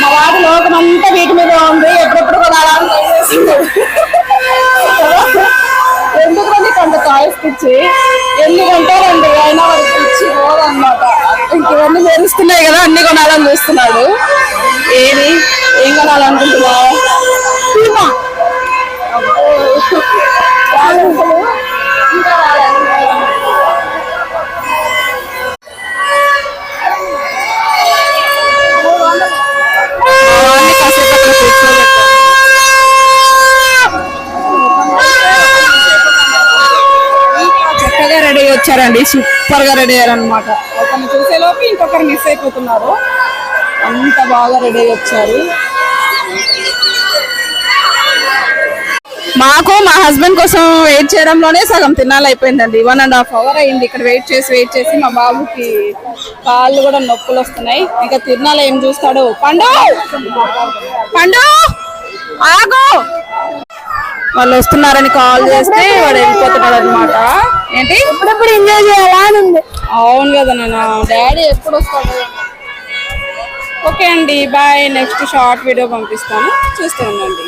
మా వాడి లోకం అంతా వీటి మీద ఉంది. ఎప్పుడెప్పుడు కొనాలని ఎందుకు కొంత టాయ్స్ ఇచ్చి ఎన్ని కొంటారండి అయినా వాడికి ఇచ్చి పోదన్నమాట. ఇంక ఇవన్నీ మెరుస్తున్నాయి కదా, అన్ని కొనాలని చూస్తున్నాడు. ఏం కొనాలనుకుంటున్నావు? ఇంకా చక్కగా రెడీ వచ్చారండి, సూపర్ గా రెడీ అయ్యారనమాట. ఒకరిని చూసేలోపు ఇంకొకరు మిస్ అయిపోతున్నారు, అంత బాగా రెడీ వచ్చారు. మాకు మా హస్బెండ్ కోసం వెయిట్ చేయడంలోనే సగం తినాలి అయిపోయిందండి. 1.5 hours అయింది ఇక్కడ వెయిట్ చేసి. మా బాబుకి కాళ్ళు కూడా నొప్పులు వస్తున్నాయి. ఇంకా తిరునాళ్ళు ఏం చూస్తాడు. పండు ఆగు, వాళ్ళు వస్తున్నారని కాల్ చేస్తే వాడు వెళ్ళిపోతున్నాడు అనమాట. ఏంటి ఎప్పుడెప్పుడు ఎంజాయ్ చేయాలా అని ఉంది. అవును కదా నాన్న, డాడీ ఎప్పుడు వస్తాడు. ఓకే అండి, బాయ్. నెక్స్ట్ షార్ట్ వీడియో పంపిస్తాను, చూస్తూ ఉండండి.